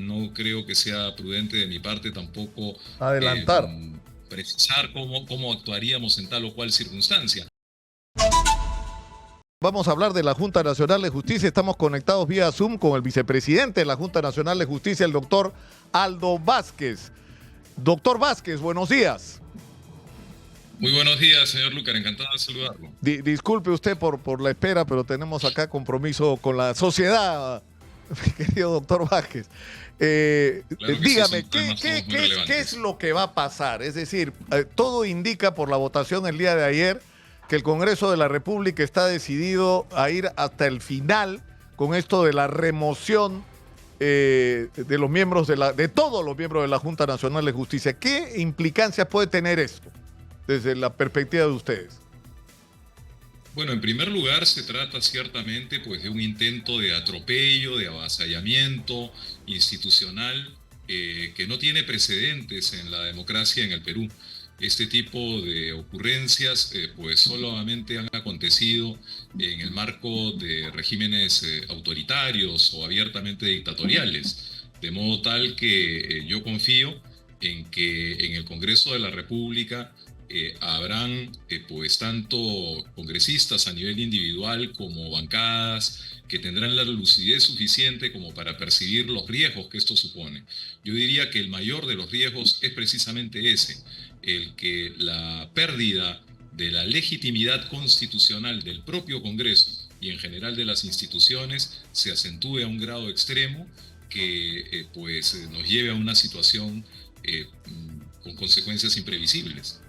no creo que sea prudente de mi parte tampoco Adelantar. precisar cómo actuaríamos en tal o cual circunstancia. Vamos a hablar de la Junta Nacional de Justicia. Estamos conectados vía Zoom con el vicepresidente de la Junta Nacional de Justicia, el doctor Aldo Vázquez. Doctor Vázquez, buenos días. Muy buenos días, señor Lucar, encantado de saludarlo. Disculpe usted por la espera, pero tenemos acá compromiso con la sociedad, mi querido doctor Vázquez. Claro dígame, sí, ¿qué es lo que va a pasar? Es decir, todo indica por la votación el día de ayer que el Congreso de la República está decidido a ir hasta el final con esto de la remoción de los miembros de todos los miembros de la Junta Nacional de Justicia. ¿Qué implicancias puede tener esto desde la perspectiva de ustedes? Bueno, en primer lugar se trata ciertamente pues, de un intento de atropello, de avasallamiento institucional que no tiene precedentes en la democracia en el Perú. Este tipo de ocurrencias pues solamente han acontecido en el marco de regímenes autoritarios o abiertamente dictatoriales, de modo tal que yo confío en que en el Congreso de la República habrán pues tanto congresistas a nivel individual como bancadas que tendrán la lucidez suficiente como para percibir los riesgos que esto supone. Yo diría que el mayor de los riesgos es precisamente ese, el que la pérdida de la legitimidad constitucional del propio Congreso y en general de las instituciones se acentúe a un grado extremo que pues nos lleve a una situación con consecuencias imprevisibles.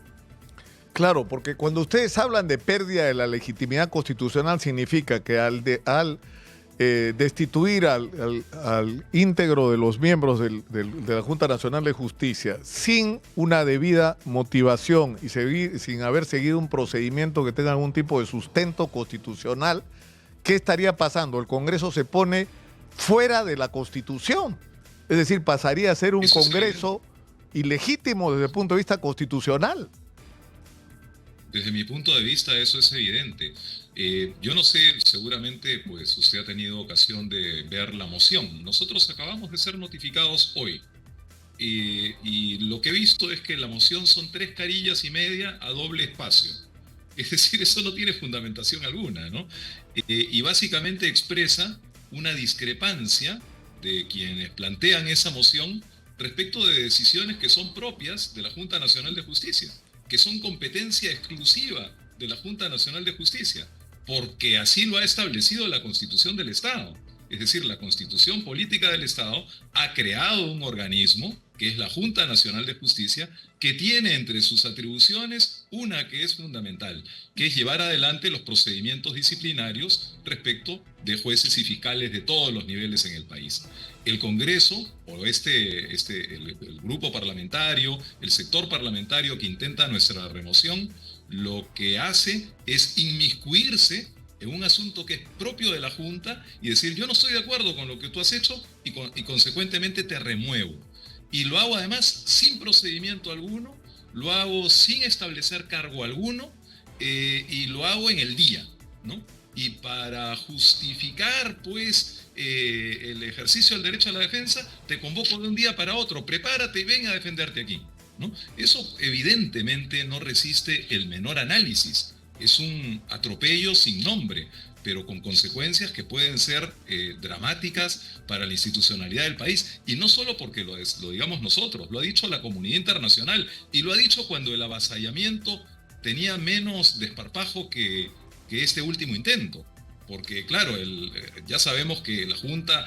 Claro, porque cuando ustedes hablan de pérdida de la legitimidad constitucional significa que al destituir al íntegro de los miembros de la Junta Nacional de Justicia sin una debida motivación y sin haber seguido un procedimiento que tenga algún tipo de sustento constitucional, ¿qué estaría pasando? El Congreso se pone fuera de la Constitución. Es decir, pasaría a ser un Congreso ilegítimo desde el punto de vista constitucional. Desde mi punto de vista eso es evidente. Yo no sé, seguramente pues usted ha tenido ocasión de ver la moción. Nosotros acabamos de ser notificados hoy. Y lo que he visto es que la moción son 3 carillas y media a doble espacio. Es decir, eso no tiene fundamentación alguna, ¿no? Y básicamente expresa una discrepancia de quienes plantean esa moción respecto de decisiones que son propias de la Junta Nacional de Justicia, que son competencia exclusiva de la Junta Nacional de Justicia, porque así lo ha establecido la Constitución del Estado. Es decir, la Constitución Política del Estado ha creado un organismo, que es la Junta Nacional de Justicia, que tiene entre sus atribuciones una que es fundamental, que es llevar adelante los procedimientos disciplinarios respecto de jueces y fiscales de todos los niveles en el país. El Congreso, o el grupo parlamentario, el sector parlamentario que intenta nuestra remoción, lo que hace es inmiscuirse en un asunto que es propio de la Junta y decir yo no estoy de acuerdo con lo que tú has hecho y consecuentemente te remuevo. Y lo hago además sin procedimiento alguno, lo hago sin establecer cargo alguno y lo hago en el día, ¿no? Y para justificar pues el ejercicio del derecho a la defensa, te convoco de un día para otro, prepárate y ven a defenderte aquí, ¿no? Eso evidentemente no resiste el menor análisis. Es un atropello sin nombre, pero con consecuencias que pueden ser dramáticas para la institucionalidad del país. Y no solo porque lo digamos nosotros, lo ha dicho la comunidad internacional y lo ha dicho cuando el avasallamiento tenía menos desparpajo que este último intento. Porque claro, ya sabemos que la Junta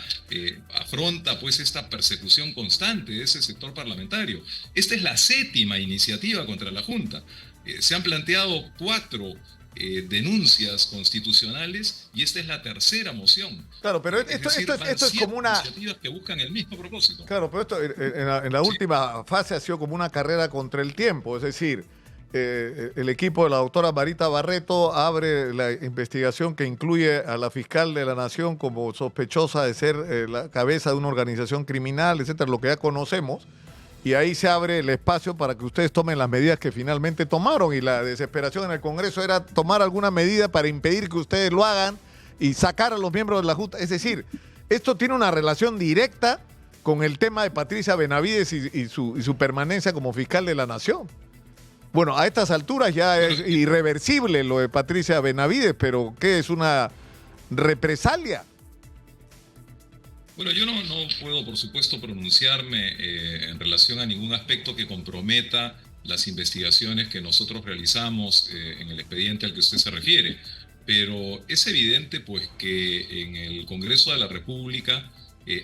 afronta pues esta persecución constante de ese sector parlamentario. Esta es la 7ª iniciativa contra la Junta. Se han planteado 4 denuncias constitucionales y esta es la 3ª moción. Claro, pero esto es como una... iniciativas que buscan el mismo propósito. Claro, pero esto en la última fase ha sido como una carrera contra el tiempo, es decir, el equipo de la doctora Marita Barreto abre la investigación que incluye a la fiscal de la Nación como sospechosa de ser la cabeza de una organización criminal, etcétera, lo que ya conocemos. Y ahí se abre el espacio para que ustedes tomen las medidas que finalmente tomaron. Y la desesperación en el Congreso era tomar alguna medida para impedir que ustedes lo hagan y sacar a los miembros de la Junta. Es decir, esto tiene una relación directa con el tema de Patricia Benavides y su permanencia como fiscal de la Nación. Bueno, a estas alturas ya es irreversible lo de Patricia Benavides, pero ¿qué es una represalia? Bueno, yo no puedo, por supuesto, pronunciarme en relación a ningún aspecto que comprometa las investigaciones que nosotros realizamos en el expediente al que usted se refiere, pero es evidente pues que en el Congreso de la República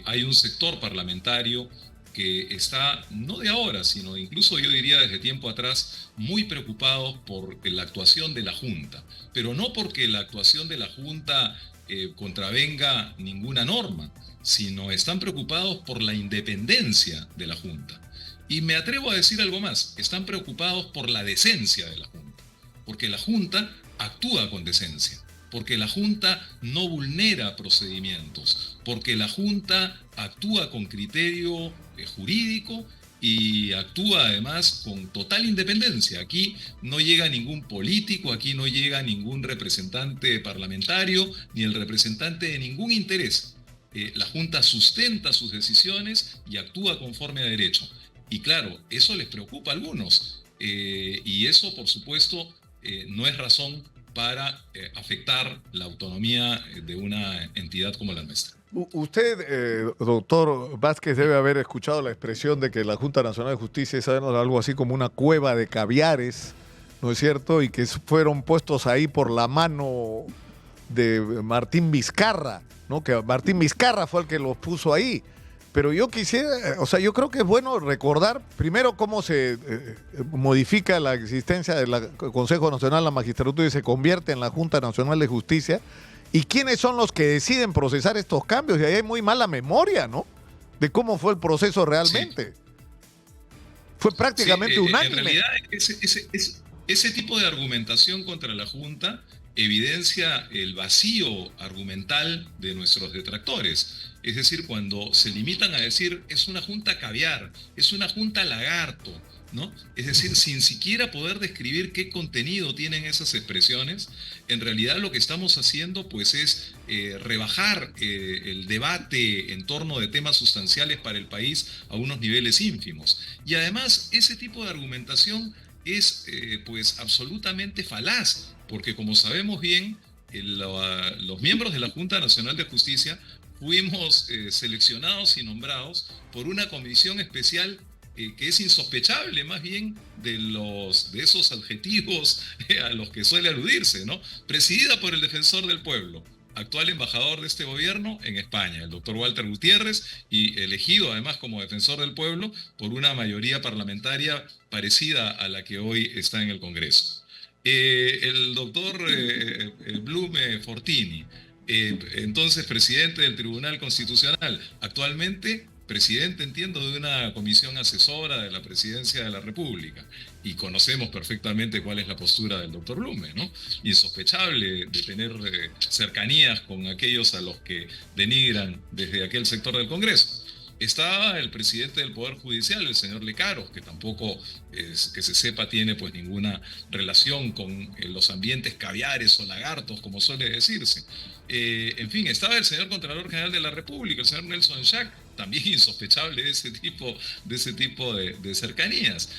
hay un sector parlamentario que está, no de ahora, sino incluso yo diría desde tiempo atrás, muy preocupados por la actuación de la Junta, pero no porque la actuación de la Junta contravenga ninguna norma, sino están preocupados por la independencia de la Junta. Y me atrevo a decir algo más, están preocupados por la decencia de la Junta, porque la Junta actúa con decencia, porque la Junta no vulnera procedimientos, porque la Junta actúa con criterio jurídico y actúa además con total independencia. Aquí no llega ningún político, aquí no llega ningún representante parlamentario, ni el representante de ningún interés. La Junta sustenta sus decisiones y actúa conforme a derecho. Y claro, eso les preocupa a algunos. Y eso, por supuesto, no es razón para afectar la autonomía de una entidad como la nuestra. Usted, doctor Vázquez, debe haber escuchado la expresión de que la Junta Nacional de Justicia es algo así como una cueva de caviares, ¿no es cierto? Y que fueron puestos ahí por la mano de Martín Vizcarra, ¿no? Que Martín Vizcarra fue el que los puso ahí. Pero yo quisiera, o sea, yo creo que es bueno recordar primero cómo se modifica la existencia del Consejo Nacional de la Magistratura y se convierte en la Junta Nacional de Justicia, y quiénes son los que deciden procesar estos cambios. Y ahí hay muy mala memoria, ¿no? De cómo fue el proceso realmente. Sí. Fue prácticamente unánime. En realidad, ese tipo de argumentación contra la Junta evidencia el vacío argumental de nuestros detractores. Es decir, cuando se limitan a decir es una junta caviar, es una junta lagarto, ¿no? Es decir, sin siquiera poder describir qué contenido tienen esas expresiones, en realidad lo que estamos haciendo pues es rebajar el debate en torno de temas sustanciales para el país a unos niveles ínfimos. Y además ese tipo de argumentación es pues absolutamente falaz, porque como sabemos bien, los miembros de la Junta Nacional de Justicia fuimos seleccionados y nombrados por una comisión especial que es insospechable más bien de esos adjetivos a los que suele aludirse, ¿no? Presidida por el defensor del pueblo, actual embajador de este gobierno en España, el doctor Walter Gutiérrez, y elegido además como defensor del pueblo por una mayoría parlamentaria parecida a la que hoy está en el Congreso. El doctor Blume Fortini, entonces presidente del Tribunal Constitucional, actualmente presidente, entiendo, de una comisión asesora de la Presidencia de la República, y conocemos perfectamente cuál es la postura del doctor Blume, ¿no? Insospechable de tener cercanías con aquellos a los que denigran desde aquel sector del Congreso. Estaba el presidente del Poder Judicial, el señor Lecaros, que tampoco, que se sepa, tiene pues ninguna relación con los ambientes caviares o lagartos, como suele decirse. En fin, estaba el señor Contralor General de la República, el señor Nelson Jack, también insospechable de ese tipo de cercanías.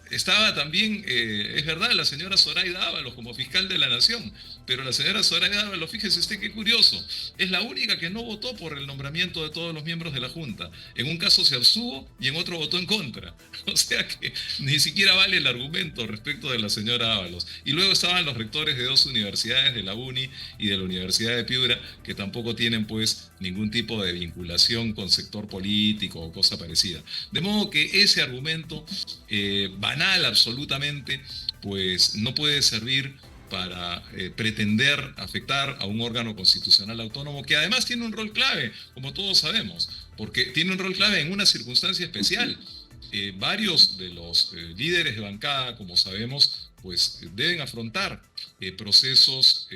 Estaba también, es verdad, la señora Zoraida Ábalos como fiscal de la Nación, pero la señora Zoraida Ábalos, fíjese usted qué curioso, es la única que no votó por el nombramiento de todos los miembros de la Junta. En un caso se abstuvo y en otro votó en contra. O sea que ni siquiera vale el argumento respecto de la señora Ábalos. Y luego estaban los rectores de dos universidades, de la UNI y de la Universidad de Piura, que tampoco tienen pues ningún tipo de vinculación con sector político o cosa parecida. De modo que ese argumento banal absolutamente, pues no puede servir para pretender afectar a un órgano constitucional autónomo que además tiene un rol clave, como todos sabemos, porque tiene un rol clave en una circunstancia especial. Varios de los líderes de bancada, como sabemos, pues deben afrontar procesos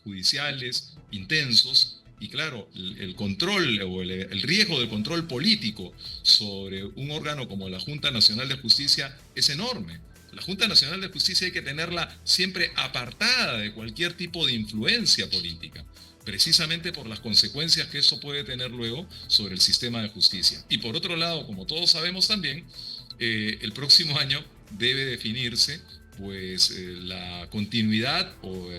judiciales intensos. Y claro, el control o el riesgo de control político sobre un órgano como la Junta Nacional de Justicia es enorme. La Junta Nacional de Justicia hay que tenerla siempre apartada de cualquier tipo de influencia política. precisamente por las consecuencias que eso puede tener luego sobre el sistema de justicia. Y por otro lado, como todos sabemos también, el próximo año debe definirse pues la continuidad o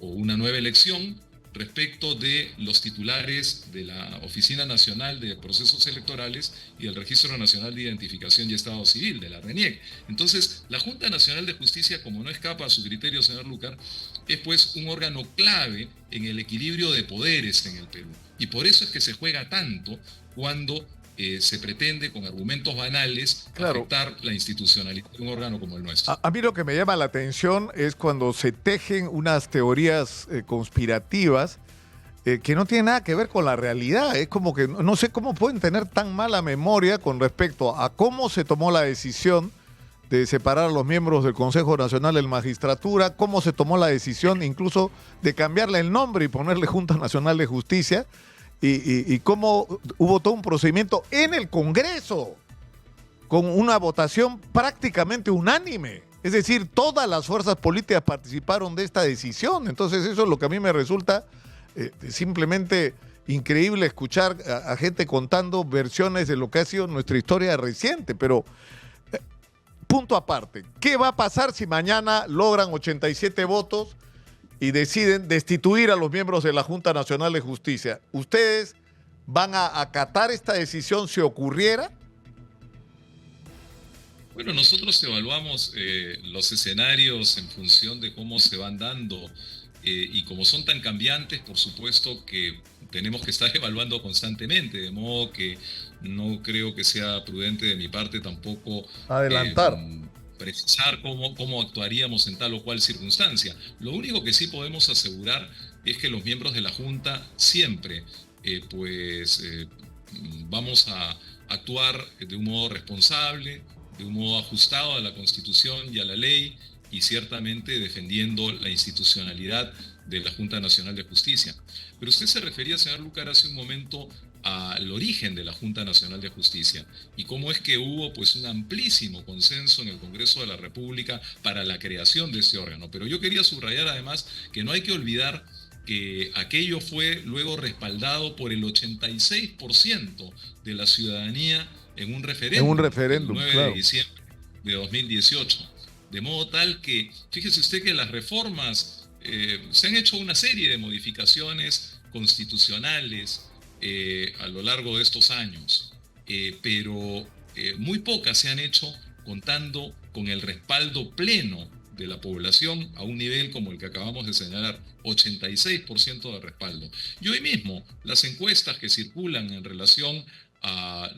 una nueva elección respecto de los titulares de la Oficina Nacional de Procesos Electorales y el Registro Nacional de Identificación y Estado Civil, de la RENIEC. Entonces, la Junta Nacional de Justicia, como no escapa a su criterio, señor Lucar, es pues un órgano clave en el equilibrio de poderes en el Perú. Y por eso es que se juega tanto cuando se pretende, con argumentos banales, afectar la institucionalidad de un órgano como el nuestro. A mí lo que me llama la atención es cuando se tejen unas teorías conspirativas que no tienen nada que ver con la realidad. Es como que no sé cómo pueden tener tan mala memoria con respecto a cómo se tomó la decisión de separar a los miembros del Consejo Nacional de Magistratura, cómo se tomó la decisión incluso de cambiarle el nombre y ponerle Junta Nacional de Justicia, y cómo hubo todo un procedimiento en el Congreso con una votación prácticamente unánime. Es decir, todas las fuerzas políticas participaron de esta decisión. Entonces eso es lo que a mí me resulta simplemente increíble, escuchar a gente contando versiones de lo que ha sido nuestra historia reciente. Pero punto aparte, ¿qué va a pasar si mañana logran 87 votos y deciden destituir a los miembros de la Junta Nacional de Justicia? ¿Ustedes van a acatar esta decisión si ocurriera? Bueno, nosotros evaluamos los escenarios en función de cómo se van dando y como son tan cambiantes, por supuesto que tenemos que estar evaluando constantemente, de modo que no creo que sea prudente de mi parte tampoco adelantar. Precisar cómo actuaríamos en tal o cual circunstancia. Lo único que sí podemos asegurar es que los miembros de la Junta siempre vamos a actuar de un modo responsable, de un modo ajustado a la Constitución y a la ley, y ciertamente defendiendo la institucionalidad de la Junta Nacional de Justicia. Pero usted se refería, señor Lucar, hace un momento al origen de la Junta Nacional de Justicia y cómo es que hubo pues un amplísimo consenso en el Congreso de la República para la creación de este órgano. Pero yo quería subrayar además que no hay que olvidar que aquello fue luego respaldado por el 86% de la ciudadanía en un referéndum, el 9 de diciembre de 2018. De modo tal que, fíjese usted que las reformas, se han hecho una serie de modificaciones constitucionales a lo largo de estos años, pero muy pocas se han hecho contando con el respaldo pleno de la población a un nivel como el que acabamos de señalar, 86% de respaldo. Y hoy mismo, las encuestas que circulan en relación a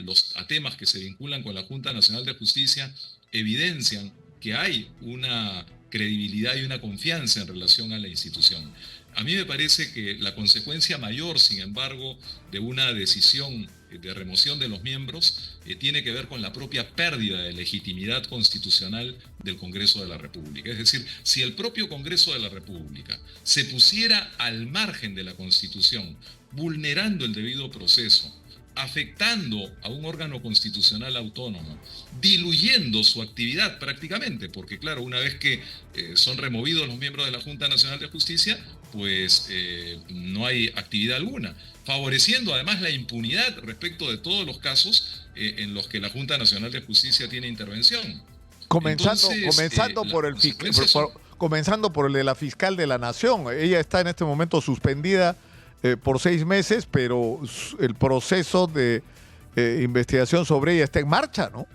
temas que se vinculan con la Junta Nacional de Justicia evidencian que hay una credibilidad y una confianza en relación a la institución. A mí me parece que la consecuencia mayor, sin embargo, de una decisión de remoción de los miembros tiene que ver con la propia pérdida de legitimidad constitucional del Congreso de la República. Es decir, si el propio Congreso de la República se pusiera al margen de la Constitución, vulnerando el debido proceso, afectando a un órgano constitucional autónomo, diluyendo su actividad prácticamente, porque claro, una vez que son removidos los miembros de la Junta Nacional de Justicia, pues no hay actividad alguna, favoreciendo además la impunidad respecto de todos los casos en los que la Junta Nacional de Justicia tiene intervención. Comenzando por el de la fiscal de la Nación. Ella está en este momento suspendida por 6 meses, pero el proceso de investigación sobre ella está en marcha, ¿no?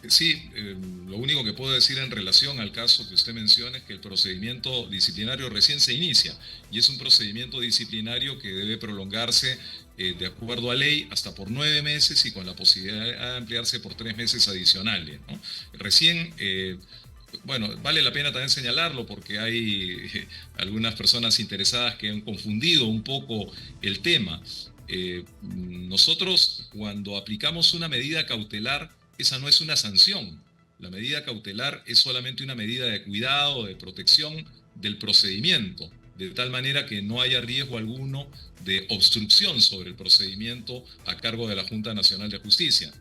Sí, lo único que puedo decir en relación al caso que usted menciona es que el procedimiento disciplinario recién se inicia y es un procedimiento disciplinario que debe prolongarse de acuerdo a ley hasta por 9 meses y con la posibilidad de ampliarse por 3 meses adicionales, ¿no? Recién... bueno, vale la pena también señalarlo porque hay algunas personas interesadas que han confundido un poco el tema. Nosotros, cuando aplicamos una medida cautelar, esa no es una sanción. La medida cautelar es solamente una medida de cuidado, de protección del procedimiento, de tal manera que no haya riesgo alguno de obstrucción sobre el procedimiento a cargo de la Junta Nacional de Justicia.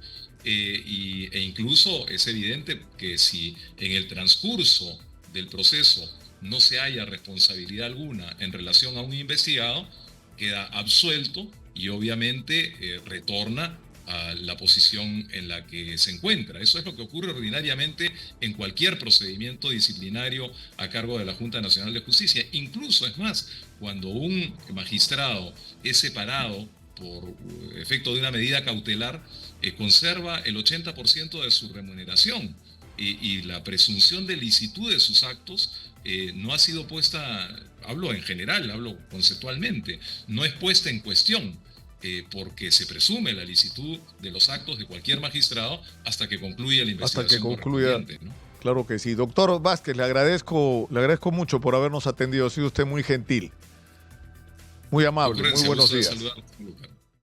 E incluso es evidente que si en el transcurso del proceso no se haya responsabilidad alguna en relación a un investigado, queda absuelto y obviamente retorna a la posición en la que se encuentra. Eso es lo que ocurre ordinariamente en cualquier procedimiento disciplinario a cargo de la Junta Nacional de Justicia. Incluso, es más, cuando un magistrado es separado por efecto de una medida cautelar, conserva el 80% de su remuneración y la presunción de licitud de sus actos no ha sido puesta, hablo en general, hablo conceptualmente, no es puesta en cuestión. Porque se presume la licitud de los actos de cualquier magistrado hasta que concluya la investigación. Hasta que concluya, ¿no? Claro que sí. Doctor Vázquez, le agradezco mucho por habernos atendido. Ha sido usted muy gentil, muy amable. Muy buenos días.